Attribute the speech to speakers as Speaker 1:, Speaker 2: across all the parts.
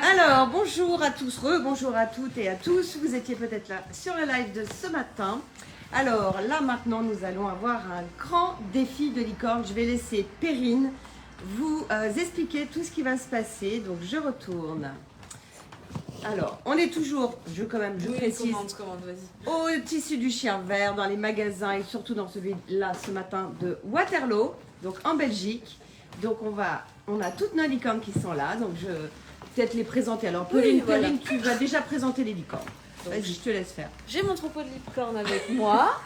Speaker 1: Alors, bonjour à tous, bonjour à toutes et à tous. Vous étiez peut-être là sur le live de ce matin. Alors, là maintenant, nous allons avoir un grand défi de licorne. Je vais laisser Perrine vous expliquer tout ce qui va se passer. Donc, je retourne. Alors, on est toujours, je précise, au tissu du chien vert, dans les magasins et surtout dans celui-là ce matin de Waterloo, donc en Belgique. Donc, on a toutes nos licornes qui sont là. Donc, je vais peut-être les présenter. Alors, Perrine, tu vas déjà présenter les licornes. Donc, je te laisse faire.
Speaker 2: J'ai mon troupeau de licornes avec moi,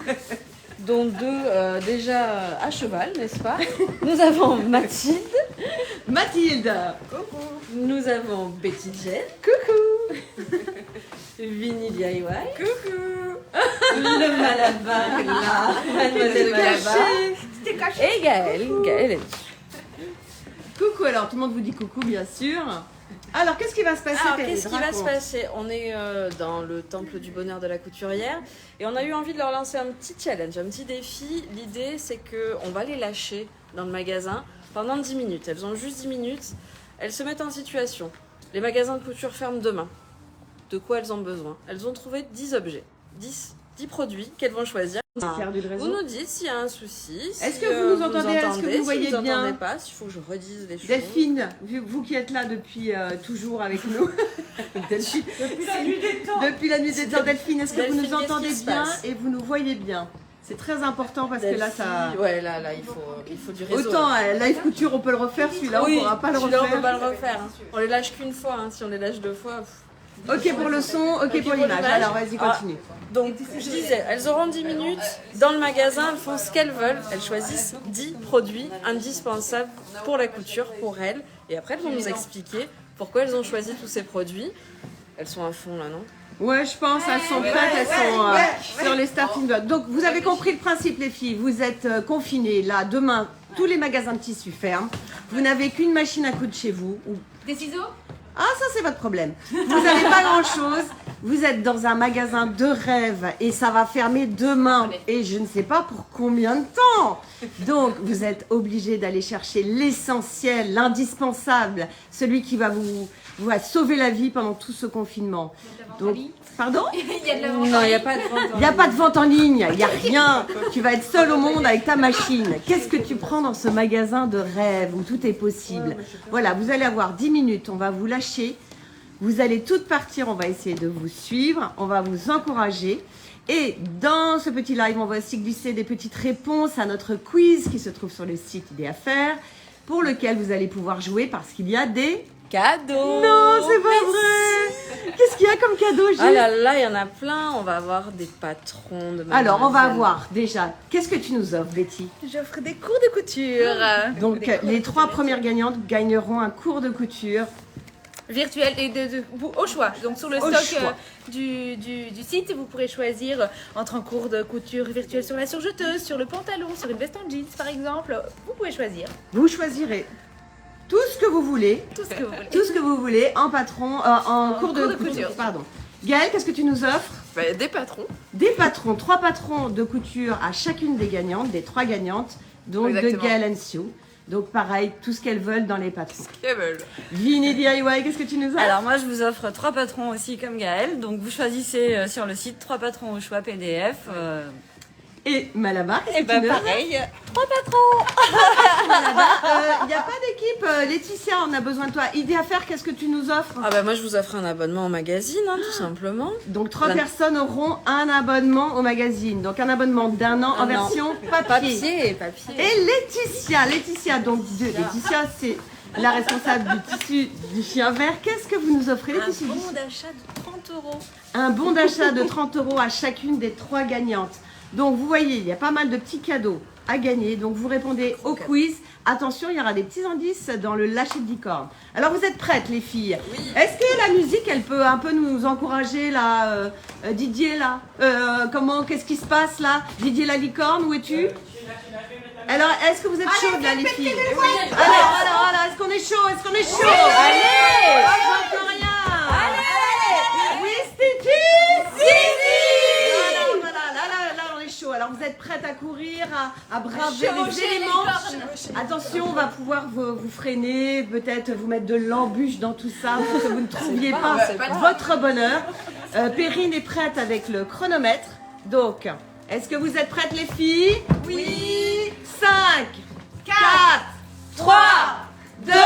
Speaker 2: dont deux déjà à cheval, n'est-ce pas? Nous avons Mathilde.
Speaker 1: Mathilde.
Speaker 2: Coucou. Nous avons Betty Jen. Coucou. Vinny DIY. Coucou. Le Malabar, là. Mademoiselle Malabar.
Speaker 3: C'était caché.
Speaker 2: Et Gaëlle.
Speaker 1: Coucou, alors tout le monde vous dit coucou, bien sûr. Alors, qu'est-ce qui va se passer?
Speaker 2: Qu'est-ce qui va se passer? On est dans le temple du bonheur de la couturière et on a eu envie de leur lancer un petit challenge, un petit défi. L'idée, c'est qu'on va les lâcher dans le magasin pendant 10 minutes. Elles ont juste 10 minutes. Elles se mettent en situation. Les magasins de couture ferment demain. De quoi elles ont besoin? Elles ont trouvé 10 objets, 10 produits qu'elles vont choisir. Vous nous dites s'il y a un souci.
Speaker 1: Est-ce que vous nous entendez? Est-ce que vous voyez bien?
Speaker 2: Si vous n'entendez pas, il faut que je redise les choses.
Speaker 1: Delphine, vous qui êtes là depuis toujours avec nous. Delphine,
Speaker 3: Depuis la nuit des temps.
Speaker 1: Depuis la nuit des temps. Delphine, est-ce que vous nous entendez bien
Speaker 2: passe
Speaker 1: et vous nous voyez bien? C'est très important parce que là, ça...
Speaker 2: Ouais, là, il faut du réseau.
Speaker 1: Autant Live Couture, on peut le refaire. Celui-là, on ne pourra pas le refaire.
Speaker 2: Celui-là, on ne peut pas le refaire. On les lâche qu'une fois. Si on les lâche deux fois...
Speaker 1: Ok pour le son, ok pour l'image. Alors, vas-y, continue.
Speaker 2: Donc, je disais, elles auront 10 minutes dans le magasin, elles font ce qu'elles veulent, elles choisissent 10 produits indispensables pour la couture, pour elles, et après elles vont nous expliquer pourquoi elles ont choisi tous ces produits. Elles sont à fond là, non?
Speaker 1: Ouais, je pense, elles sont prêtes, elles sont sur les starting blocks. Donc, vous avez compris le principe, les filles. Vous êtes confinées, là, demain, tous les magasins de tissus ferment. Vous n'avez qu'une machine à coudre chez vous.
Speaker 3: Des ciseaux?
Speaker 1: Ah, ça, c'est votre problème. Vous n'avez pas grand-chose. Vous êtes dans un magasin de rêve et ça va fermer demain. Et je ne sais pas pour combien de temps. Donc, vous êtes obligé d'aller chercher l'essentiel, l'indispensable, celui qui va vous sauver la vie pendant tout ce confinement. Donc, pardon?
Speaker 3: Il y a de la
Speaker 2: Non, il n'y a pas de vente.
Speaker 1: Il n'y a pas de vente en ligne, il n'y a rien. Tu vas être seul au monde avec ta machine. Qu'est-ce que tu prends dans ce magasin de rêve où tout est possible? Voilà, vous allez avoir 10 minutes, on va vous lâcher. Vous allez toutes partir, on va essayer de vous suivre, on va vous encourager. Et dans ce petit live, on va aussi glisser des petites réponses à notre quiz qui se trouve sur le site Idée à faire, pour lequel vous allez pouvoir jouer parce qu'il y a des...
Speaker 2: Cadeaux.
Speaker 1: Non, c'est pas vrai. Qu'est-ce qu'il y a comme cadeau, Gilles?
Speaker 2: Ah là là, il y en a plein. On va avoir des patrons de
Speaker 1: Alors, on va
Speaker 2: mademoiselle.
Speaker 1: avoir déjà... Qu'est-ce que tu nous offres, Betty?
Speaker 3: J'offre des cours de couture.
Speaker 1: Donc, les 3 premières gagnantes gagneront un cours de couture.
Speaker 3: Virtuel et au choix. Donc sur le
Speaker 1: Au
Speaker 3: stock
Speaker 1: choix.
Speaker 3: du site, vous pourrez choisir entre un cours de couture virtuelle sur la surjeteuse, sur le pantalon, sur une veste en jeans par exemple. Vous pouvez choisir
Speaker 1: Vous choisirez tout ce que vous voulez,
Speaker 3: tout ce que vous voulez.
Speaker 1: tout ce que vous voulez en en cours de couture. Pardon. Gaëlle, qu'est-ce que tu nous offres?
Speaker 2: Des patrons.
Speaker 1: Des patrons, 3 patrons de couture à chacune des gagnantes, des 3 gagnantes, donc
Speaker 2: Exactement.
Speaker 1: de Gaëlle and Sue. Donc pareil, tout ce qu'elles veulent dans les patrons.
Speaker 2: Qu'elles veulent.
Speaker 1: Vinny DIY, qu'est-ce que tu nous offres?
Speaker 4: Alors moi je vous offre 3 patrons aussi comme Gaëlle, donc vous choisissez sur le site 3 patrons au choix PDF.
Speaker 1: Et Malabar, qu'est-ce
Speaker 4: Et
Speaker 1: que tu nous offres?
Speaker 4: pareil, 3 patrons.
Speaker 1: Il n'y a pas d'équipe, Laetitia, on a besoin de toi. Idée à faire, qu'est-ce que tu nous offres?
Speaker 2: Ah bah moi je vous offre un abonnement au magazine, tout simplement.
Speaker 1: Donc 3 personnes auront un abonnement au magazine. Donc un abonnement d'1 an en version papier.
Speaker 2: Papier.
Speaker 1: Et Laetitia, Laetitia c'est la responsable du tissu du chien vert. Qu'est-ce que vous nous offrez,
Speaker 4: Un
Speaker 1: Laetitia?
Speaker 4: bon d'achat de 30 euros.
Speaker 1: Un bon d'achat de 30 euros à chacune des 3 gagnantes. Donc vous voyez, il y a pas mal de petits cadeaux à gagner. Donc vous répondez au quiz. Attention, il y aura des petits indices dans le lâcher de licorne. Alors vous êtes prêtes, les filles?
Speaker 2: Oui.
Speaker 1: Est-ce que la musique, elle peut un peu nous encourager là, Didier là? Qu'est-ce qui se passe là? Didier la licorne, où es-tu? Alors, est-ce que vous êtes chaudes là, les filles? Alors, est-ce qu'on est chaud? Est-ce qu'on est chaud?
Speaker 4: Allez.
Speaker 1: J'entends rien. Allez. Oui, Stitchy. Voilà, là, on est chaud. Alors, vous êtes prêtes? prête à courir, à braver les éléments. Attention, on va pouvoir vous freiner, peut-être vous mettre de l'embûche dans tout ça pour que vous ne trouviez pas votre bonheur. Perrine est prête avec le chronomètre. Donc, est-ce que vous êtes prêtes les filles? Oui. 5, 4, 3, 2, 1,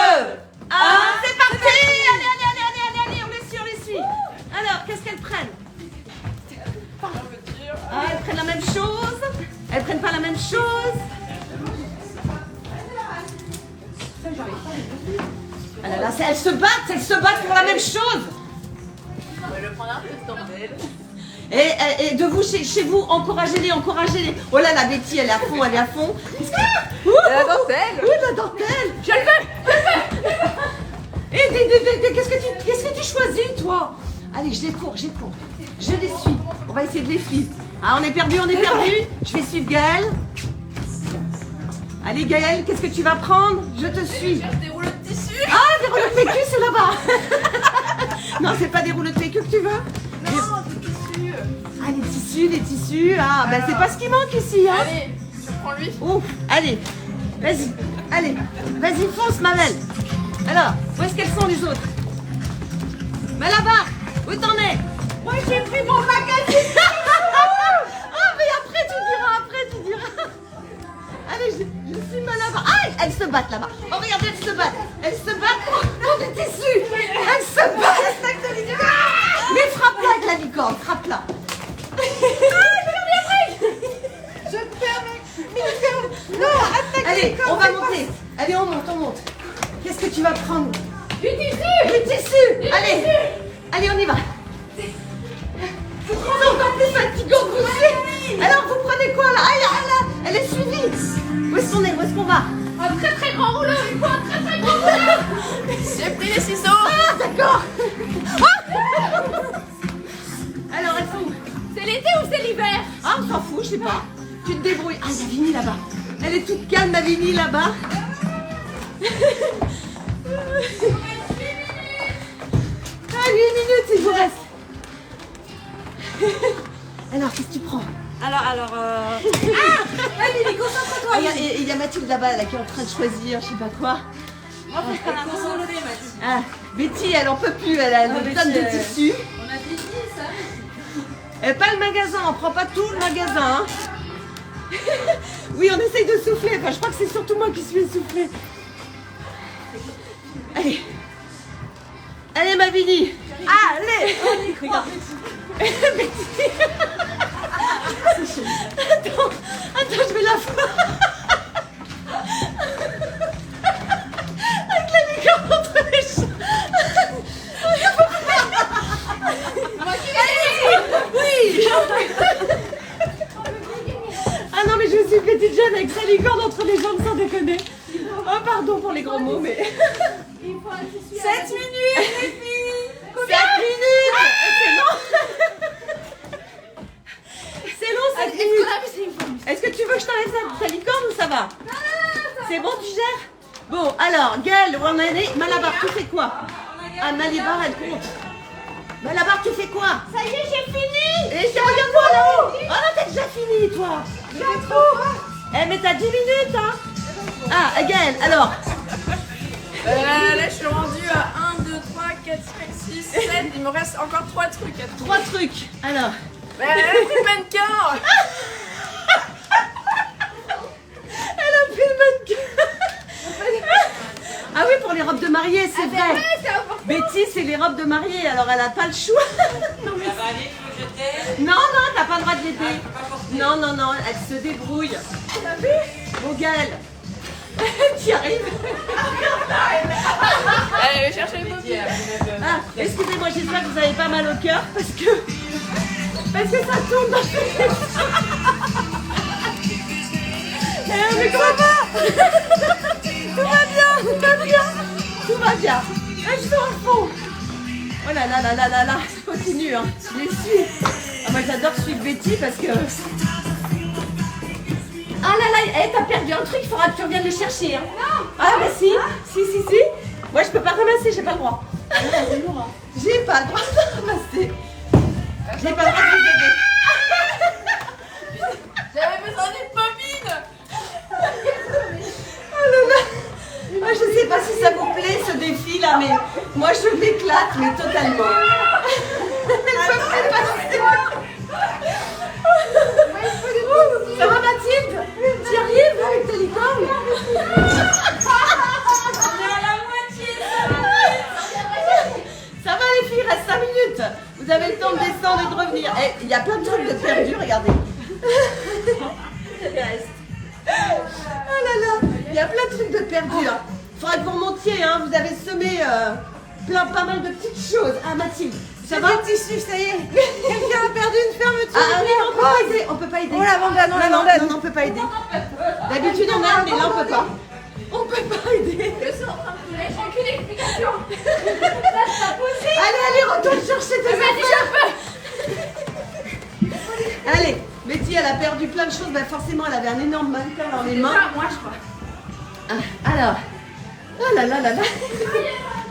Speaker 1: c'est parti. Allez, on les suit. Alors, qu'est-ce qu'elles prennent? Ah, elles prennent la même chose? Elles prennent pas la même chose? Ah là là, elles se battent pour la même chose.
Speaker 3: On va le prendre un peu de temps.
Speaker 1: Et de vous, chez vous, encouragez-les. Oh là là, Betty, elle est à fond.
Speaker 3: La dentelle.
Speaker 1: La dentelle.
Speaker 3: Je le veux.
Speaker 1: Et qu'est-ce que tu choisis, toi? Allez, je les cours. Je les suis. On va essayer de les suivre. Ah, on est perdu. Je vais suivre Gaëlle. Allez, Gaëlle, qu'est-ce que tu vas prendre? Je te suis.
Speaker 3: Je cherche des rouleaux de tissu.
Speaker 1: Ah, des rouleaux de PQ, c'est là-bas. Non, c'est pas des rouleaux de PQ que tu veux?
Speaker 3: Non, des tissus.
Speaker 1: Ah, les tissus. Ah, ben c'est pas ce qui manque ici, hein.
Speaker 3: Allez, je prends lui.
Speaker 1: Ouf, allez, vas-y, fonce, ma belle. Alors, où est-ce qu'elles sont les autres? Mais là-bas, où t'en es? Moi, j'ai pris mon magazine. Ah, mais après, tu diras. Allez, je suis mal là-bas. Ah, elles se battent là-bas. Oh, regardez, elles se battent pour des tissus. Elles se battent. Mais frappe-la avec la licorne, frappe-la. Je te permets. Non, attaque. Allez, on va monter. Allez, on monte. Qu'est-ce que tu vas prendre? Du tissu. Allez, on y va. C'est encore plus fatigant que vous. Alors, vous prenez quoi là? Ah, elle est suivie. Où est-ce qu'on va?
Speaker 3: Un très très grand rouleau. Il faut un très très grand rouleau. J'ai pris les ciseaux.
Speaker 1: Ah, d'accord. Alors, elles sont où?
Speaker 3: C'est l'été ou c'est l'hiver?
Speaker 1: Ah, on s'en fout, je sais pas. Tu te débrouilles. Ah, il y a Vini là-bas. Elle est toute calme, ma Vini là-bas. Ah, 8 minutes, il vous reste. Alors, qu'est-ce que tu prends?
Speaker 4: Alors,
Speaker 1: Vini, concentre-toi. Il y a Mathilde là-bas là, qui est en train de choisir, je sais pas quoi.
Speaker 4: moi, faut que je prenne un consolidé, Mathilde.
Speaker 1: Ah, Betty, elle en peut plus, elle nous
Speaker 4: Betty,
Speaker 1: donne des tissus.
Speaker 2: On a dit ça.
Speaker 1: Et pas le magasin, on prend pas tout le magasin. Hein. Oui, on essaye de souffler. Enfin, je crois que c'est surtout moi qui suis essoufflée. Allez, ma Vini. Allez, on y croit. Betty. Attends, je vais la faire. Avec la licorne entre les chats. Oui. Ah non, mais je suis petite jeune avec sa licorne entre les jambes sans déconner. Oh, pardon pour les gros mots, mais... 7 minutes, les filles. 7 minutes. C'est long. C'est long, 7 minutes. Est-ce que tu veux que je t'enlève ta licorne ou ça va? C'est bon, tu gères? Bon, alors, Gaëlle, où on en est? Malabar, tu fais quoi? Ah, Malabar, elle compte. Malabar, tu fais quoi? Ça y est, j'ai fini. Et regarde-moi là-haut. Oh non, t'as déjà fini, toi. C'est trop. Eh, mais t'as 10 minutes, hein. Ah, Gaëlle, alors.
Speaker 3: Là, je suis rendue à 1, 2, 3, 4, 5, 6, 7. Il me reste encore 3 trucs à trouver.
Speaker 1: 3 trucs. Alors.
Speaker 3: Elle a pris le mannequin.
Speaker 1: Elle a pris le mannequin. Ah oui, pour les robes de mariée, c'est vrai. Betty, c'est les robes de mariée, alors elle a pas le choix. Non, t'as pas le droit de l'aider. Non, elle se débrouille. Bon, Gaëlle, tu y arrives.
Speaker 3: Allez, je vais chercher les paupières.
Speaker 1: Ah, excusez-moi, j'espère que vous avez pas mal au cœur parce que ça tourne dans les... Mais comment va? Tout va bien. Elles sont à fond. Oh là là, ça continue, hein. Je les suis. Ah, moi j'adore suivre Betty parce que... Ah là là, t'as perdu un truc, il faudra que tu reviennes le chercher. Hein. Ah bah si. Moi je peux pas ramasser, j'ai pas le droit. J'ai pas le droit de ramasser. J'ai pas le droit de vous aider.
Speaker 3: J'avais besoin d'une bobine.
Speaker 1: Moi, je sais pas si ça vous plaît ce défi là, mais moi je m'éclate, mais totalement. Elle peut plus passer. Ça va Mathilde? Tu y arrives avec ta licorne? Ça va les filles, il reste 5 minutes. Vous avez le temps de descendre et de revenir. Eh, il y a plein de trucs de perdus, regardez. Oh là là, il y a plein de trucs de perdus. Hein. Faudra que vous remontiez, hein. Vous avez semé pas mal de petites choses. Ah Mathilde, ça va?
Speaker 3: Le tissu, ça y est. Quelqu'un a perdu une fermeture.
Speaker 1: Ah oui, on peut pas aider, on peut pas aider.
Speaker 3: Oh la bandane,
Speaker 1: non, on peut pas aider. D'habitude on aide, mais là on peut pas. On peut pas aider.
Speaker 3: Aucune explication.
Speaker 1: Allez, retourne chercher tes affaires. Allez, Betty, elle a perdu plein de choses. Bah forcément, elle avait un énorme mannequin dans les mains.
Speaker 3: Moi, je crois.
Speaker 1: Alors, ah là là là là.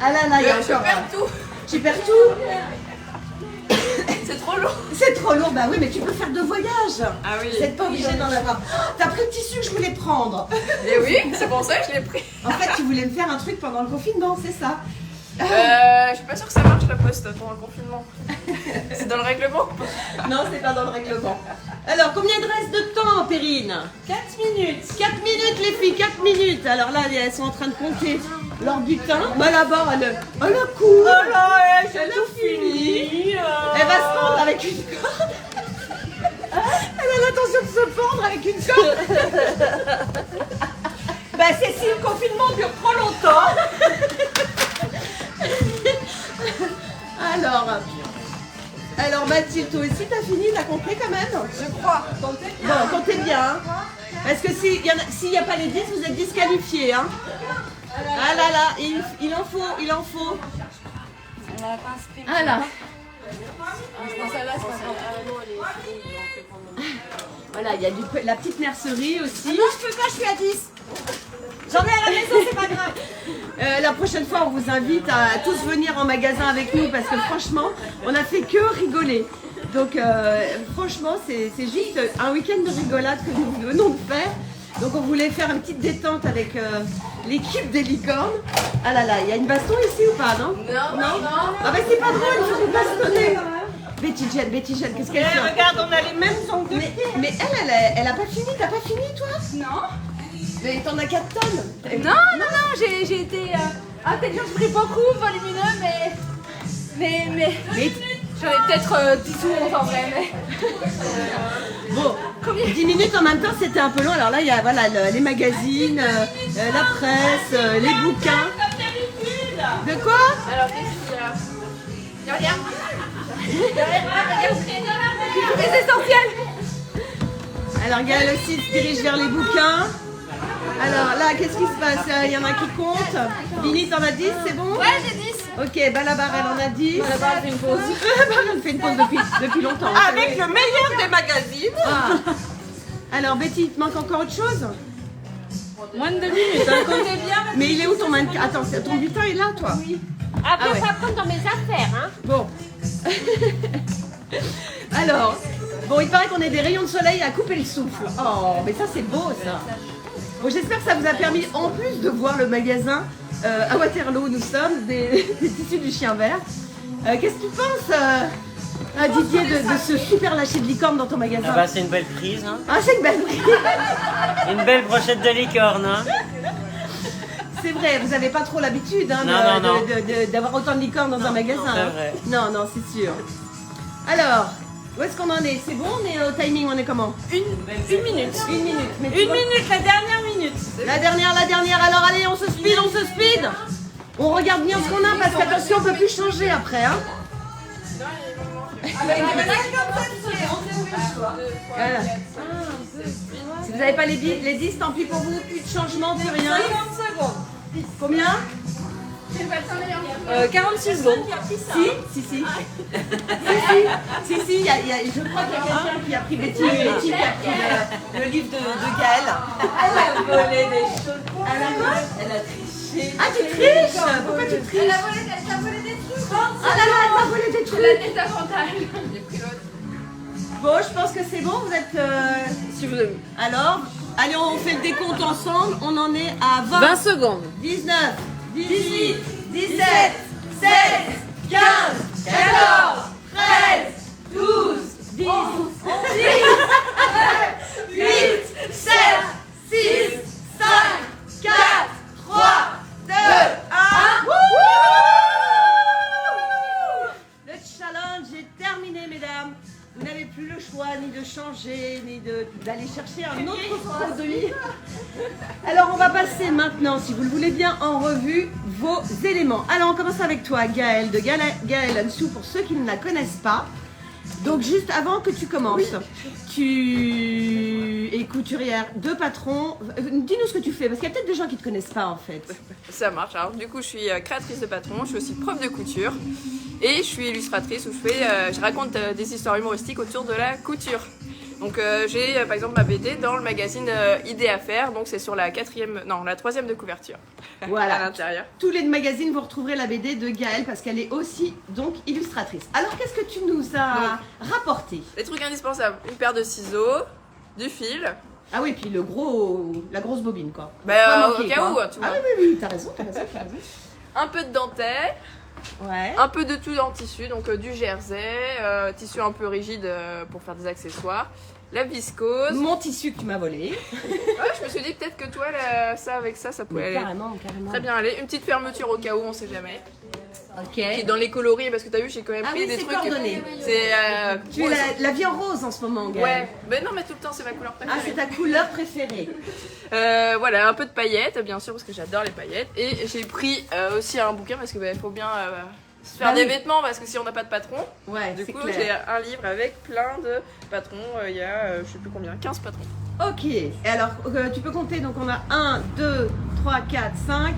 Speaker 1: Ah là là, il y a encore.
Speaker 3: Je perds tout.
Speaker 1: Tu perds tout.
Speaker 3: C'est trop lourd.
Speaker 1: C'est trop lourd, bah oui, mais tu peux faire 2 voyages.
Speaker 2: Ah oui.
Speaker 1: Vous n'êtes pas obligé d'en avoir. Oh, t'as pris le tissu que je voulais prendre.
Speaker 2: Et oui, c'est pour ça que je l'ai pris.
Speaker 1: En fait, tu voulais me faire un truc pendant le confinement, c'est ça?
Speaker 2: Je suis pas sûre que ça marche la poste pendant le confinement. C'est dans le règlement?
Speaker 1: Non, c'est pas dans le règlement. Alors, combien il reste de temps, Perrine? 4 minutes. 4 minutes, les filles, 4 minutes. Alors là, elles sont en train de compter leur butin. Bah là-bas, elle a couru.
Speaker 2: Oh là,
Speaker 1: Elle a fini. Elle va se pendre avec une corde. Elle a l'intention de se pendre avec une corde. Bah, c'est si le confinement dure trop longtemps. Alors Mathilde, toi aussi t'as fini, t'as compris quand même?
Speaker 2: je crois.
Speaker 1: Bon, comptez bien. Hein. Parce que s'il n'y a pas les 10, vous êtes disqualifiés. Hein. Ah là là, il en faut. Voilà. Voilà, il y a la petite mercerie aussi.
Speaker 3: Non, je peux pas, je suis à 10.
Speaker 1: J'en ai à la maison, c'est pas grave. La prochaine fois, on vous invite à tous venir en magasin avec nous parce que franchement, on a fait que rigoler. Donc franchement, c'est juste un week-end de rigolade que nous venons de faire. Donc on voulait faire une petite détente avec l'équipe des licornes. Ah là là, il y a une baston ici ou pas, non? Non. Ah bah c'est pas drôle, il faut vous bastonner. Betty Jane, qu'est-ce qu'elle fait?
Speaker 2: Regarde, on a les mêmes ongles.
Speaker 1: Mais elle a pas fini, t'as pas fini toi?
Speaker 3: Non.
Speaker 1: Mais t'en as 4 tonnes.
Speaker 3: Non, j'ai été intelligente, j'ai pris beaucoup, volumineux, mais j'en ai peut-être 10 ou 11 en vrai, mais...
Speaker 1: Bon, 10 minutes en même temps c'était un peu long. Alors là il y a voilà, les magazines, la presse, les bouquins. De quoi?
Speaker 3: Alors, qu'est-ce qu'il y a? Il y a rien. Les essentiels.
Speaker 1: Alors Gaëlle aussi se dirige vers les bouquins. Alors là qu'est-ce qui se passe? Il y en a qui comptent. Lini t'en as 10, c'est bon?
Speaker 3: Ouais, j'ai 10.
Speaker 1: Ok, Balabar elle en a 10.
Speaker 2: Balabar fait une pause.
Speaker 1: Elle fait une pause depuis longtemps.
Speaker 2: Avec le meilleur des magazines.
Speaker 1: Ah. Alors Betty, il te manque encore autre chose?
Speaker 2: Moins de 2 minutes, hein, comptez bien.
Speaker 1: Mais il est où ton mannequin? Attends, ton butin est là toi? Oui.
Speaker 5: Après,
Speaker 1: Ah ouais.
Speaker 5: ça prend dans mes affaires, hein.
Speaker 1: Bon. Alors, bon, il paraît qu'on ait des rayons de soleil à couper le souffle. Oh, mais ça c'est beau ça. Bon, j'espère que ça vous a permis, en plus de voir le magasin à Waterloo, nous sommes, des tissus du chien vert. Qu'est-ce que tu penses, Didier, de ce super lâcher de licorne dans ton magasin?
Speaker 6: Ah bah c'est une belle prise, hein.
Speaker 1: Ah, c'est une belle prise.
Speaker 6: Une belle brochette de licorne, hein.
Speaker 1: C'est vrai, vous n'avez pas trop l'habitude hein,
Speaker 6: Non.
Speaker 1: d'avoir autant de licornes dans un magasin.
Speaker 6: c'est
Speaker 1: hein.
Speaker 6: vrai.
Speaker 1: Non, c'est sûr. Alors, où est-ce qu'on en est? C'est bon, on est au timing, on est comment?
Speaker 2: Une minute.
Speaker 1: Une minute. Mais tu
Speaker 2: Une
Speaker 1: vois-
Speaker 2: minute, la dernière minute.
Speaker 1: La dernière. Alors allez, on se speed. On regarde bien ce qu'on a parce qu'attention, on peut plus changer après. Hein. Voilà. Si vous n'avez pas les 10, tant pis pour vous, plus de changement, plus rien.
Speaker 2: 50 secondes.
Speaker 1: Combien?
Speaker 2: 46 secondes.
Speaker 1: Si, je crois qu'il y a quelqu'un qui a pris Betty qui a pris le livre de Gaëlle.
Speaker 2: Elle a volé des choses.
Speaker 1: Elle a quoi?
Speaker 2: Elle a triché.
Speaker 1: Ah, tu triches? Pourquoi tu triches?
Speaker 3: Elle a volé des trucs.
Speaker 1: Ah là là, elle m'a volé des trucs.
Speaker 3: Elle a des avantages. J'ai pris l'autre.
Speaker 1: Bon, je pense que c'est bon, vous êtes...
Speaker 2: Si vous aimez.
Speaker 1: Alors, allez, on fait le décompte ensemble. On en est à
Speaker 2: 20 secondes.
Speaker 1: 19, 18, 17, 16, 15, 14, 13, 12, 10, 8, 7, 6, 5, 4, 3, 2, 1. Le challenge est terminé, mesdames. Vous n'avez plus le choix ni de changer, ni d'aller chercher un autre produit. Alors, on va passer maintenant, si vous le voulez bien, en revue vos éléments. Alors, on commence avec toi, Gaëlle, de Gaëlle Ansou, pour ceux qui ne la connaissent pas. Donc, juste avant que tu commences, tu es couturière de patron. Dis-nous ce que tu fais, parce qu'il y a peut-être des gens qui ne te connaissent pas, en fait.
Speaker 5: Ça marche. Alors, du coup, je suis créatrice de patron, je suis aussi prof de couture et je suis illustratrice où je raconte des histoires humoristiques autour de la couture. Donc, j'ai par exemple ma BD dans le magazine Idées à faire, donc c'est sur la troisième de couverture.
Speaker 1: Voilà.
Speaker 5: À l'intérieur.
Speaker 1: Tous les magazines, vous retrouverez la BD de Gaëlle parce qu'elle est aussi donc illustratrice. Alors, qu'est-ce que tu nous as rapporté?
Speaker 5: Des trucs indispensables, une paire de ciseaux, du fil.
Speaker 1: Ah oui, puis la grosse bobine, quoi.
Speaker 5: Bah,
Speaker 1: Pas
Speaker 5: au
Speaker 1: manquer,
Speaker 5: cas
Speaker 1: quoi.
Speaker 5: où, tu vois.
Speaker 1: Ah oui, t'as raison.
Speaker 5: Un peu de dentelle,
Speaker 1: Ouais.
Speaker 5: un peu de tout en tissu, donc du jersey, tissu un peu rigide pour faire des accessoires, la viscose.
Speaker 1: Mon tissu que tu m'as volé.
Speaker 5: Ouais, je me suis dit peut-être que toi, ça avec ça pouvait aller
Speaker 1: Carrément.
Speaker 5: très bien aller. Une petite fermeture au cas où, on sait jamais.
Speaker 1: Ok.
Speaker 5: Qui est dans les coloris, parce que t'as vu, j'ai quand même
Speaker 1: Ah
Speaker 5: pris
Speaker 1: oui,
Speaker 5: des
Speaker 1: c'est
Speaker 5: trucs.
Speaker 1: coordonné.
Speaker 5: C'est.
Speaker 1: Tu es la vie en rose en ce moment, Gaëlle.
Speaker 5: Ouais, mais non, mais tout le temps, c'est ma couleur
Speaker 1: Ah,
Speaker 5: préférée.
Speaker 1: c'est ta couleur préférée.
Speaker 5: Voilà, un peu de paillettes, bien sûr, parce que j'adore les paillettes. Et j'ai pris aussi un bouquin, parce qu'il faut bien se faire
Speaker 1: Bah
Speaker 5: des
Speaker 1: oui.
Speaker 5: vêtements, parce que si on n'a pas de patron.
Speaker 1: Ouais,
Speaker 5: Du
Speaker 1: c'est
Speaker 5: coup, j'ai
Speaker 1: clair.
Speaker 5: un livre avec plein de patrons. Il y a, je sais plus combien, 15 patrons.
Speaker 1: Ok. Et alors, tu peux compter. Donc, on a 1, 2, 3, 4, 5,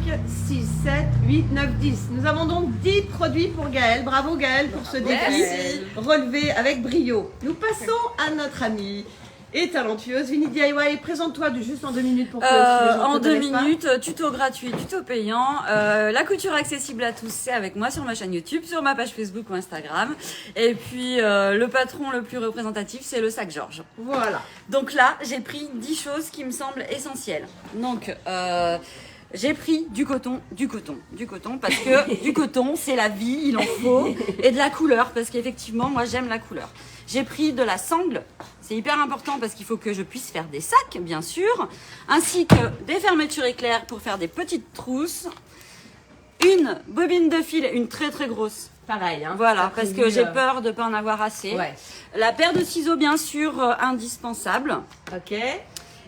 Speaker 1: 6, 7, 8, 9, 10. Nous avons donc 10 produits pour Gaëlle. Bravo, Gaëlle, pour ce défi
Speaker 5: Merci.
Speaker 1: relevé avec brio. Nous passons à notre amie et talentueuse Vinny DIY. Présente-toi juste en 2 minutes pour que si les gens
Speaker 4: En
Speaker 1: te
Speaker 4: 2
Speaker 1: connaissent pas.
Speaker 4: minutes, tuto gratuit, tuto payant. La couture accessible à tous, c'est avec moi sur ma chaîne YouTube, sur ma page Facebook ou Instagram. Et puis le patron le plus représentatif, c'est le sac Georges.
Speaker 1: Voilà.
Speaker 4: Donc là, j'ai pris 10 choses qui me semblent essentielles. Donc j'ai pris du coton, parce que du coton, c'est la vie, il en faut, et de la couleur, parce qu'effectivement, moi, j'aime la couleur. J'ai pris de la sangle, c'est hyper important parce qu'il faut que je puisse faire des sacs, bien sûr, ainsi que des fermetures éclairs pour faire des petites trousses, une bobine de fil, une très très grosse.
Speaker 1: Pareil. Hein.
Speaker 4: Voilà,
Speaker 1: T'as
Speaker 4: parce
Speaker 1: prévu,
Speaker 4: que j'ai peur de ne pas en avoir assez.
Speaker 1: Ouais.
Speaker 4: La paire de ciseaux, bien sûr, indispensable.
Speaker 1: Ok.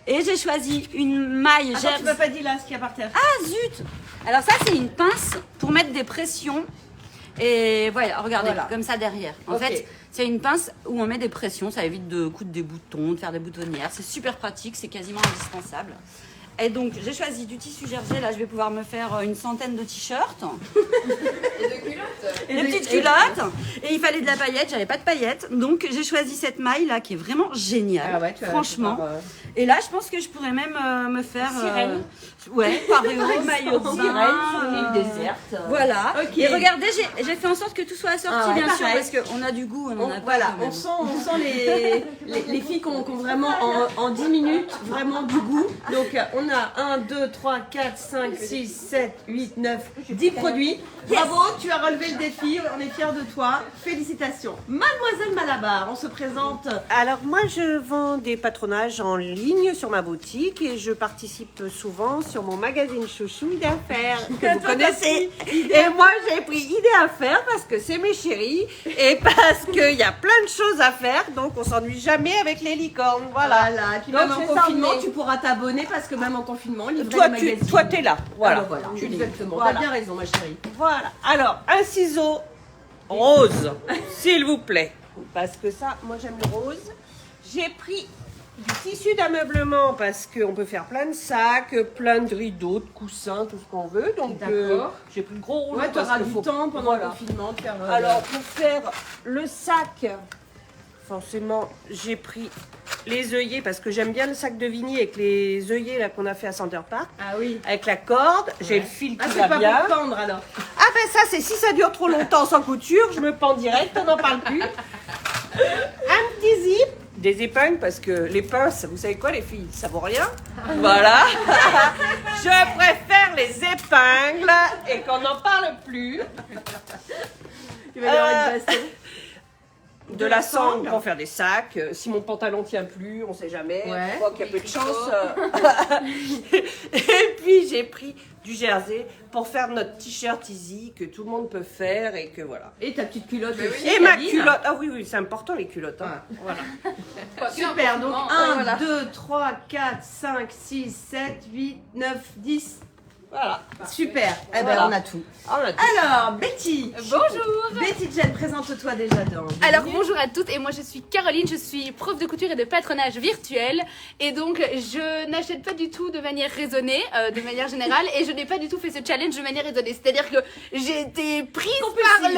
Speaker 4: Et j'ai choisi une maille
Speaker 1: Attends,
Speaker 4: jersey.
Speaker 1: tu m'as pas dit là ce qu'il y a par terre.
Speaker 4: Ah zut! Alors ça c'est une pince pour mettre des pressions. Et voilà, regardez,
Speaker 1: Voilà.
Speaker 4: comme ça derrière. En
Speaker 1: Ok.
Speaker 4: fait, c'est une pince où on met des pressions, ça évite de coudre des boutons, de faire des boutonnières. C'est super pratique, c'est quasiment indispensable. Et donc j'ai choisi du tissu jersey, là je vais pouvoir me faire une centaine de t-shirts.
Speaker 5: Et de culottes.
Speaker 4: Des petites culottes. Et il fallait de la paillette, j'avais pas de paillettes. Donc j'ai choisi cette maille là qui est vraiment géniale.
Speaker 1: Ah ouais, tu vas
Speaker 4: franchement.
Speaker 1: pouvoir,
Speaker 4: Et là je pense que je pourrais même me faire.
Speaker 1: Sirène.
Speaker 4: Ouais, paréo, maillot de bain.
Speaker 1: Sirène sur l'île déserte.
Speaker 4: Voilà.
Speaker 1: Ok.
Speaker 4: Et regardez, j'ai fait en sorte que tout soit assorti,
Speaker 1: Ah ouais,
Speaker 4: bien sûr,
Speaker 1: pareil.
Speaker 4: parce qu'on a du goût, on en a pas.
Speaker 1: Voilà,
Speaker 4: quand même.
Speaker 1: on sent les filles qui ont vraiment en 10 minutes vraiment du goût. Donc on a 1, 2, 3, 4, 5, 6, 7, 8, 9, 10 produits. Bravo, tu as relevé le défi, on est fiers de toi. Félicitations. Mademoiselle Malabar, on se présente.
Speaker 7: Alors moi je vends des patronages en ligne sur ma boutique et je participe souvent sur mon magazine chouchou Idées à faire que vous connaissez. Et moi j'ai pris Idées à faire parce que c'est mes chéris et parce qu'il y a plein de choses à faire donc on s'ennuie jamais avec les licornes. Voilà.
Speaker 1: Voilà, et puis
Speaker 7: Donc,
Speaker 1: même en
Speaker 7: c'est ça,
Speaker 1: confinement,
Speaker 7: mais-
Speaker 1: tu pourras t'abonner parce que même en confinement, livrer
Speaker 7: Toi,
Speaker 1: le magazine.
Speaker 7: toi t'es là. Voilà.
Speaker 1: Ah bah voilà,
Speaker 7: Tu lis.
Speaker 1: exactement.
Speaker 7: Voilà.
Speaker 1: T'as bien raison, ma chérie.
Speaker 7: Voilà. Alors, un ciseau rose, s'il vous plaît. Parce que ça, moi j'aime le rose. J'ai pris du tissu d'ameublement parce qu'on peut faire plein de sacs, plein de rideaux, de coussins, tout ce qu'on veut. Donc,
Speaker 1: D'accord.
Speaker 7: j'ai pris le gros rouleau.
Speaker 1: Ouais, tu
Speaker 7: parce
Speaker 1: auras
Speaker 7: que
Speaker 1: du
Speaker 7: faut-
Speaker 1: temps pendant
Speaker 7: Voilà.
Speaker 1: le confinement de faire.
Speaker 7: Alors, pour faire le sac, forcément, j'ai pris les œillets parce que j'aime bien le sac de Vigny avec les œillets là qu'on a fait à Center Park.
Speaker 1: Ah oui.
Speaker 7: Avec la corde, j'ai le fil
Speaker 1: Ah,
Speaker 7: qui
Speaker 1: c'est
Speaker 7: va
Speaker 1: pas
Speaker 7: bien.
Speaker 1: pour tendre alors.
Speaker 7: Ah ben ça c'est si ça dure trop longtemps sans couture, je me pends direct, on n'en parle plus. Un petit zip, des épingles parce que les pinces, vous savez quoi les filles, ça vaut rien. Voilà. Je préfère les épingles et qu'on n'en parle plus.
Speaker 1: Tu vas avoir une baston.
Speaker 7: De la sangle pour faire des sacs. Si mon pantalon tient plus, on sait jamais.
Speaker 1: Ouais.
Speaker 7: Je crois qu'il y a peu de chance. Et puis j'ai pris du jersey pour faire notre t-shirt easy que tout le monde peut faire et que voilà.
Speaker 1: Et ta petite culotte aussi.
Speaker 7: Et ma
Speaker 1: Caline.
Speaker 7: culotte. Ah oui, oui, c'est important les culottes. Hein. Voilà.
Speaker 1: Super, donc
Speaker 2: Voilà.
Speaker 1: 1, 2, 3, 4, 5, 6, 7, 8, 9, 10.
Speaker 7: Voilà.
Speaker 1: Super, eh ben
Speaker 7: Voilà.
Speaker 1: on a tout.
Speaker 7: Ah, on a tout.
Speaker 1: Alors, Betty.
Speaker 3: Bonjour.
Speaker 1: Betty Jen, présente-toi déjà dans.
Speaker 3: Alors bonjour à toutes et moi je suis Caroline, je suis prof de couture et de patronage virtuel et donc je n'achète pas du tout de manière raisonnée, de manière générale et je n'ai pas du tout fait ce challenge de manière raisonnée, c'est-à-dire que j'ai été prise par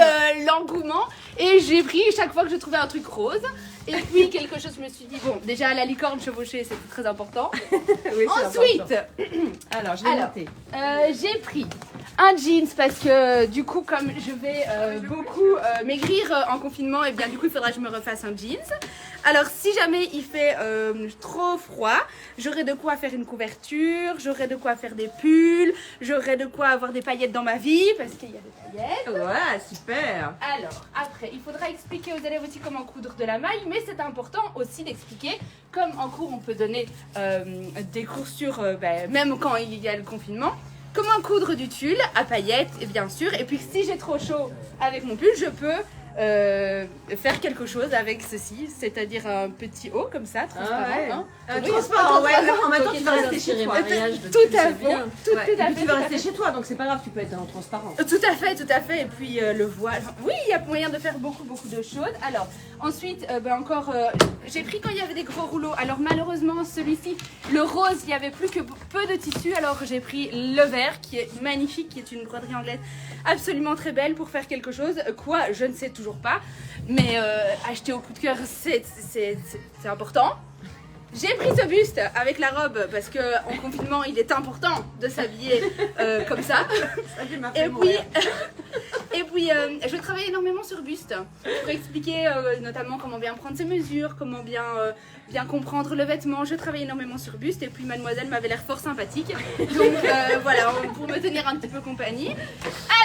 Speaker 3: l'engouement et j'ai pris chaque fois que je trouvais un truc rose et puis quelque chose je me suis dit bon déjà la licorne chevauchée c'était très important.
Speaker 1: Oui, c'est
Speaker 3: Ensuite
Speaker 1: important. Alors, je vais
Speaker 3: Alors,
Speaker 1: noter.
Speaker 3: j'ai pris un jeans parce que du coup comme je vais beaucoup maigrir en confinement et bien du coup il faudra que je me refasse un jeans. Alors si jamais il fait trop froid, j'aurai de quoi faire une couverture, j'aurai de quoi faire des pulls, j'aurai de quoi avoir des paillettes dans ma vie parce qu'il y a des paillettes.
Speaker 1: Ouais, super.
Speaker 3: Alors, après, il faudra expliquer aux élèves aussi comment coudre de la maille, mais c'est important aussi d'expliquer, comme en cours on peut donner des cours sur, même quand il y a le confinement, comment coudre du tulle à paillettes, et bien sûr, et puis si j'ai trop chaud avec mon pull, je peux faire quelque chose avec ceci, c'est-à-dire un petit haut comme ça, transparent.
Speaker 1: Ah ouais.
Speaker 3: Hein. Oui,
Speaker 1: Transparent, ouais. En même temps,
Speaker 2: Ok,
Speaker 1: tu vas
Speaker 2: très
Speaker 1: rester chez
Speaker 2: inspiré,
Speaker 1: toi.
Speaker 2: mariage de
Speaker 3: Tout
Speaker 2: tulle,
Speaker 3: à
Speaker 2: c'est
Speaker 3: fait,
Speaker 2: bien.
Speaker 3: tout
Speaker 1: Ouais.
Speaker 3: à
Speaker 1: Et puis
Speaker 3: fait.
Speaker 1: tu vas rester chez toi, donc c'est pas grave, tu peux être en transparent.
Speaker 3: Tout à fait, tout à fait. Et puis le voile. Enfin, oui, il y a moyen de faire beaucoup de choses. Alors, ensuite, j'ai pris quand il y avait des gros rouleaux. Alors, malheureusement, celui-ci, le rose, il y avait plus que peu de tissu. Alors, j'ai pris le vert, qui est magnifique, qui est une broderie anglaise absolument très belle pour faire quelque chose. Quoi, je ne sais toujours pas. Mais acheter au coup de cœur, c'est important. J'ai pris ce buste avec la robe parce que en confinement il est important de s'habiller comme ça. Et puis je travaille énormément sur buste pour expliquer notamment comment bien prendre ses mesures, comment bien comprendre le vêtement. Je travaille énormément sur buste et puis mademoiselle m'avait l'air fort sympathique. Donc voilà, pour me tenir un petit peu compagnie.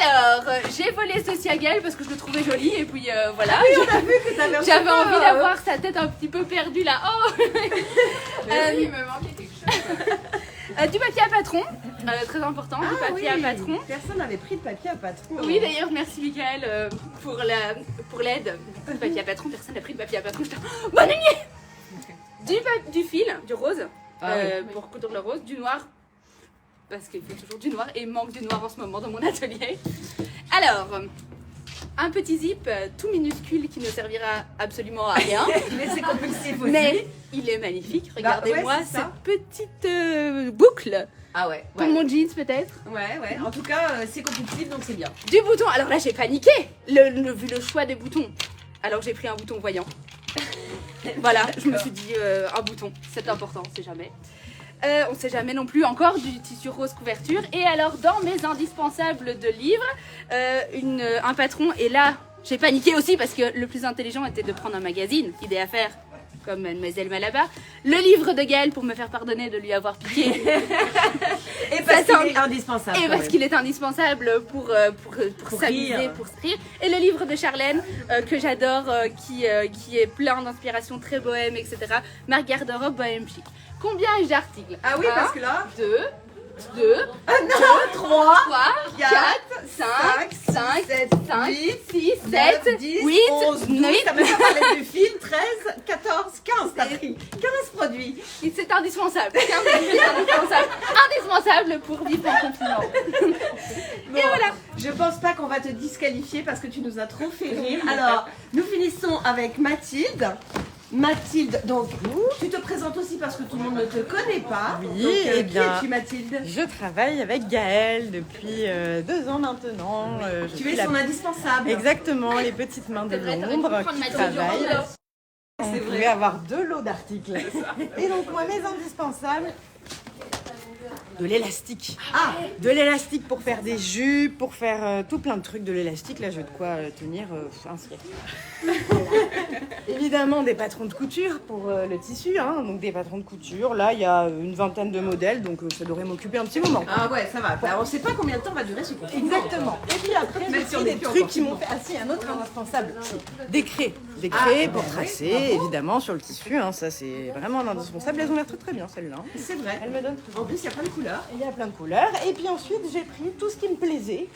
Speaker 3: Alors, j'ai volé ceci à Gaël parce que je le trouvais joli et puis voilà.
Speaker 1: Oui, on a vu que t'avais un
Speaker 3: J'avais
Speaker 1: super,
Speaker 3: envie d'avoir sa tête un petit peu perdue là. Oh
Speaker 5: Il me manquait quelque chose.
Speaker 3: Du papier à patron, très important, du papier à patron.
Speaker 1: Personne n'avait pris de papier à patron.
Speaker 3: Oui, d'ailleurs, merci Michael pour l'aide. Du papier à patron, personne n'a pris de papier à patron. J'étais bonne nuit. Du fil, du rose, pour coudre le rose, du noir, parce qu'il faut toujours du noir, et il manque du noir en ce moment dans mon atelier. Alors, un petit zip tout minuscule qui ne servira absolument à rien.
Speaker 1: Mais c'est compulsif aussi.
Speaker 3: Mais il est magnifique, regardez-moi
Speaker 1: ouais, c'est ça.
Speaker 3: cette petite boucle
Speaker 1: Ah ouais.
Speaker 3: pour mon jeans peut-être.
Speaker 1: Ouais. En tout cas, c'est compulsif, donc c'est bien.
Speaker 3: Du bouton, alors là j'ai paniqué vu le choix des boutons. Alors j'ai pris un bouton voyant. Voilà, je me suis dit un bouton, c'est important, on sait jamais. On sait jamais non plus, encore du tissu rose couverture. Et alors dans mes indispensables de livres, un patron, et là j'ai paniqué aussi parce que le plus intelligent était de prendre un magazine, idée à faire, comme Mademoiselle Malabar, le livre de Gaël pour me faire pardonner de lui avoir piqué.
Speaker 1: Et parce qu'il est indispensable.
Speaker 3: Et
Speaker 1: quand
Speaker 3: parce
Speaker 1: même.
Speaker 3: qu'il est indispensable pour s'amuser,
Speaker 1: rire.
Speaker 3: pour se rire. Et le livre de Charlène, que j'adore, qui est plein d'inspiration, très bohème, etc. Ma garde-robe bohème chic. Combien ai-je d'articles?
Speaker 1: Ah oui, parce que là.
Speaker 3: 2,
Speaker 1: 3,
Speaker 3: 4, 5, 6, 7, 8,
Speaker 1: 11, 12,
Speaker 3: 9.
Speaker 1: t'as même pas parlé du fil, 13, 14, 15, t'as pris 15 produits.
Speaker 3: C'est indispensable. Indispensable pour vivre en confinement.
Speaker 1: Bon, et voilà. Je pense pas qu'on va te disqualifier parce que tu nous as trop fait rire. Alors, nous finissons avec Mathilde. Mathilde, donc tu te présentes aussi parce que tout le monde ne te connaît pas.
Speaker 8: Oui,
Speaker 1: donc,
Speaker 8: eh bien,
Speaker 1: qui es-tu, Mathilde?
Speaker 8: Je travaille avec Gaëlle depuis 2 ans maintenant. Je
Speaker 1: Tu
Speaker 8: suis
Speaker 1: es son indispensable.
Speaker 8: Exactement, les petites mains de l'ombre qui travaillent. On pouvait avoir 2 lots d'articles. Et donc moi, mes indispensables, de l'élastique.
Speaker 1: Ah,
Speaker 8: De l'élastique pour faire des jupes, pour faire tout plein de trucs. De l'élastique, là, j'ai de quoi tenir un siècle. Voilà. Évidemment, des patrons de couture pour le tissu. Hein. Donc, des patrons de couture. Là, il y a une vingtaine de modèles, donc ça devrait m'occuper un petit moment.
Speaker 1: ah ouais, ça va. On sait pas combien de temps va durer ce confinement.
Speaker 8: Exactement. Et puis après,
Speaker 1: Mais
Speaker 8: j'ai
Speaker 1: si on
Speaker 8: pris
Speaker 1: est
Speaker 8: des
Speaker 1: plus
Speaker 8: trucs
Speaker 1: encore
Speaker 8: qui m'ont fait... Ah si, un autre indispensable. Des craies. Des craies pour tracer, évidemment, sur le tissu. Hein. Ça, c'est vraiment un indispensable. Elles ont l'air très très bien, celle-là. Hein.
Speaker 1: C'est vrai.
Speaker 8: Elles me donnent
Speaker 1: En plus, il y a plein de couleurs.
Speaker 8: Il y a plein de couleurs. Et puis ensuite, j'ai pris tout ce qui me plaisait.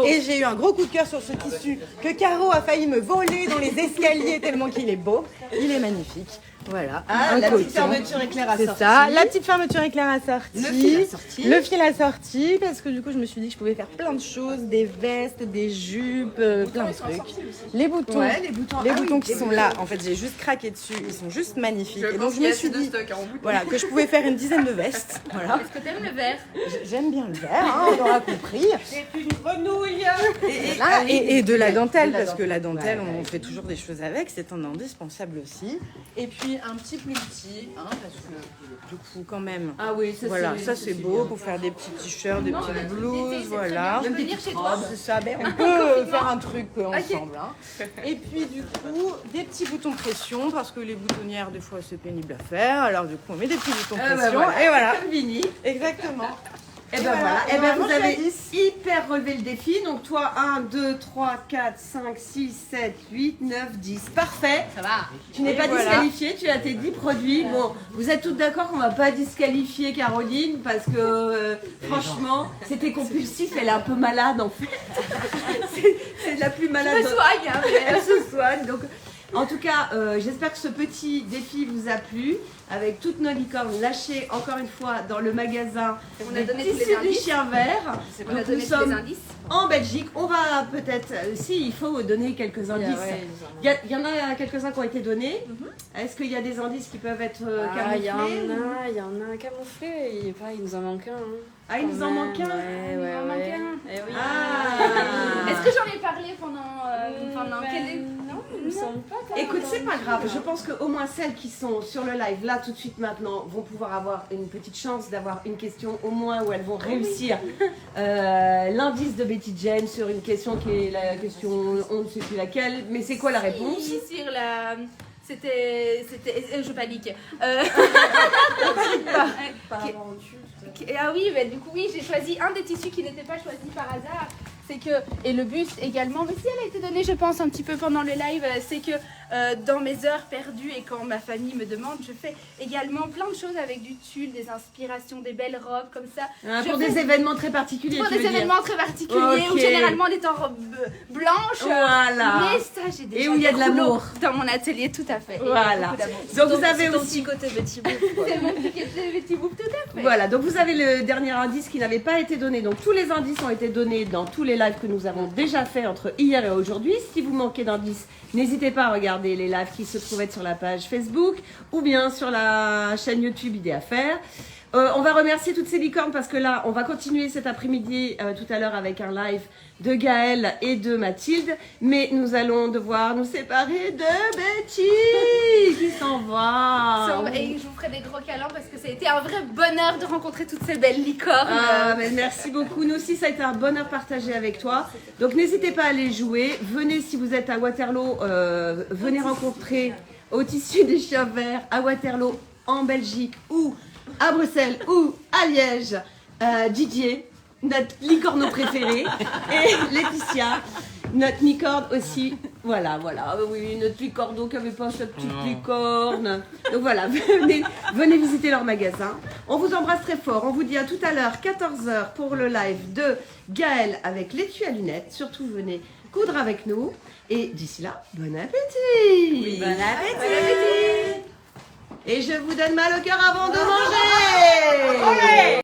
Speaker 8: Et j'ai eu un gros coup de cœur sur ce tissu que Caro a failli me voler dans les escaliers tellement qu'il est beau. Il est magnifique. Voilà.
Speaker 1: Ah,
Speaker 8: un
Speaker 1: la petite
Speaker 8: coton.
Speaker 1: fermeture éclair
Speaker 8: C'est
Speaker 1: assortie.
Speaker 8: ça, la petite fermeture éclair assortie.
Speaker 1: Le fil assorti.
Speaker 8: Le fil assorti, parce que du coup, je me suis dit que je pouvais faire plein de choses, des vestes, des jupes, plein de trucs. Les boutons,
Speaker 1: Ouais, les boutons.
Speaker 8: les
Speaker 1: Ah oui,
Speaker 8: boutons qui
Speaker 1: les
Speaker 8: sont
Speaker 1: boutons.
Speaker 8: là, en fait, j'ai juste craqué dessus. Ils sont juste magnifiques. Et donc,
Speaker 5: pense
Speaker 8: je
Speaker 5: qu'il y
Speaker 8: me
Speaker 5: a
Speaker 8: suis
Speaker 5: assez de
Speaker 8: dit,
Speaker 5: stock en bout.
Speaker 8: voilà, que je pouvais faire une dizaine de vestes. Voilà.
Speaker 3: Est-ce que t'aimes le vert?
Speaker 8: J'aime bien le vert, hein, on aura compris.
Speaker 1: C'est une grenouille.
Speaker 8: Voilà, et de la dentelle, parce que la dentelle, on fait toujours des choses avec, c'est un indispensable aussi. Et puis un petit plus petit, hein, parce que du coup, quand même.
Speaker 1: Ah oui, ça
Speaker 8: Voilà,
Speaker 1: c'est
Speaker 8: ça c'est beau pour faire des petits t-shirts, des petites blouses, voilà.
Speaker 3: Je peux venir chez toi.
Speaker 8: C'est ça, ben, on peut faire un truc ensemble. Hein. Et puis du coup, des petits boutons pression, parce que les boutonnières, des fois, c'est pénible à faire. Alors du coup, on met des petits boutons pression. Et voilà,
Speaker 1: Comme Vini.
Speaker 8: exactement.
Speaker 1: Et ben voilà,
Speaker 8: et
Speaker 1: et ben
Speaker 8: vraiment,
Speaker 1: vous
Speaker 8: je suis à
Speaker 1: avez
Speaker 8: 10.
Speaker 1: hyper relevé le défi. Donc toi, 1, 2, 3, 4, 5, 6, 7, 8, 9, 10. Parfait.
Speaker 3: Ça va.
Speaker 1: Tu n'es
Speaker 8: Et
Speaker 1: pas
Speaker 8: voilà.
Speaker 1: disqualifiée, tu as tes 10 produits. Bon, vous êtes toutes d'accord qu'on va pas disqualifier Caroline parce que franchement, c'était compulsif, elle est un peu malade en fait. c'est la plus malade.
Speaker 3: Je me soigne, hein, mais-
Speaker 1: Elle se soigne. Donc, en tout cas, j'espère que ce petit défi vous a plu. Avec toutes nos licornes lâchées encore une fois dans le magasin
Speaker 3: On a donné tous les
Speaker 1: tissus du
Speaker 3: indices.
Speaker 1: chien vert.
Speaker 3: On a
Speaker 1: Donc
Speaker 3: donné
Speaker 1: nous
Speaker 3: tous les
Speaker 1: sommes
Speaker 3: indices.
Speaker 1: en Belgique. On va peut-être, si il faut donner quelques indices. Il y en a quelques-uns qui ont été donnés. Est-ce qu'il y a des indices qui peuvent être
Speaker 2: Il y en
Speaker 1: camouflés ou-
Speaker 2: a, il y en a un camouflé, il nous en manque un. Hein.
Speaker 1: Ah, il nous en manque un.
Speaker 2: Ouais,
Speaker 3: Il
Speaker 2: ouais,
Speaker 3: en manque
Speaker 2: ouais.
Speaker 3: un.
Speaker 2: Eh oui.
Speaker 1: Ah.
Speaker 3: Est-ce que j'en ai parlé pendant quel...
Speaker 2: Non, il me semble pas. quand même.
Speaker 1: Écoute, c'est pas grave. Je pense qu'au moins celles qui sont sur le live là tout de suite maintenant vont pouvoir avoir une petite chance d'avoir une question au moins où elles vont réussir l'indice de Betty Jane sur une question qui est la question on ne sait plus laquelle. Mais c'est quoi la réponse?
Speaker 3: Sur la... C'était... Je panique. Ah oui, mais du coup, oui, j'ai choisi un des tissus qui n'était pas choisi par hasard. C'est que, et le buste également, mais si elle a été donnée, je pense, un petit peu pendant le live, c'est que dans mes heures perdues et quand ma famille me demande, je fais également plein de choses avec du tulle, des inspirations, des belles robes comme ça. Je
Speaker 1: Pour
Speaker 3: fais-
Speaker 1: des événements très particuliers.
Speaker 3: pour
Speaker 1: tu
Speaker 3: des
Speaker 1: veux dire.
Speaker 3: événements très particuliers
Speaker 1: Ok.
Speaker 3: où généralement on est en robe blanche.
Speaker 1: Voilà.
Speaker 3: Mais ça, j'ai déjà
Speaker 1: Et où il y a de
Speaker 3: des rouleaux
Speaker 1: l'amour.
Speaker 3: dans mon atelier, tout à fait. Et
Speaker 1: Voilà.
Speaker 3: beaucoup d'amour.
Speaker 1: Donc vous avez
Speaker 2: ton
Speaker 1: aussi
Speaker 2: petit côté Betty Boop, quoi.
Speaker 3: C'est mon petit bout, tout à fait.
Speaker 1: Voilà, donc vous avez le dernier indice qui n'avait pas été donné. Donc tous les indices ont été donnés dans tous les lives que nous avons déjà fait entre hier et aujourd'hui. Si vous manquez d'indices, n'hésitez pas à regarder les lives qui se trouvent être sur la page Facebook ou bien sur la chaîne YouTube Idée à faire. On va remercier toutes ces licornes parce que là, on va continuer cet après-midi tout à l'heure avec un live de Gaëlle et de Mathilde. Mais nous allons devoir nous séparer de Betty qui s'en va.
Speaker 3: Et je vous ferai des gros câlins parce que ça a été un vrai bonheur de rencontrer toutes ces belles licornes.
Speaker 1: Ah, mais merci beaucoup. Nous aussi, ça a été un bonheur partagé avec toi. Donc, n'hésitez pas à aller jouer. Venez, si vous êtes à Waterloo, venez rencontrer au tissu des chiens verts à Waterloo, en Belgique, ou à Bruxelles, ou à Liège. Didier, notre licorne préféré, et Laetitia, notre licorne aussi. Voilà. Oui, notre licorne qui avait pas sa petite licorne. Donc voilà, venez visiter leur magasin. On vous embrasse très fort. On vous dit à tout à l'heure, 14h, pour le live de Gaëlle avec l'étui à lunettes. Surtout, venez coudre avec nous. Et d'ici là, bon appétit.
Speaker 2: Oui, bon
Speaker 1: appétit. Et je vous donne mal au cœur avant de manger.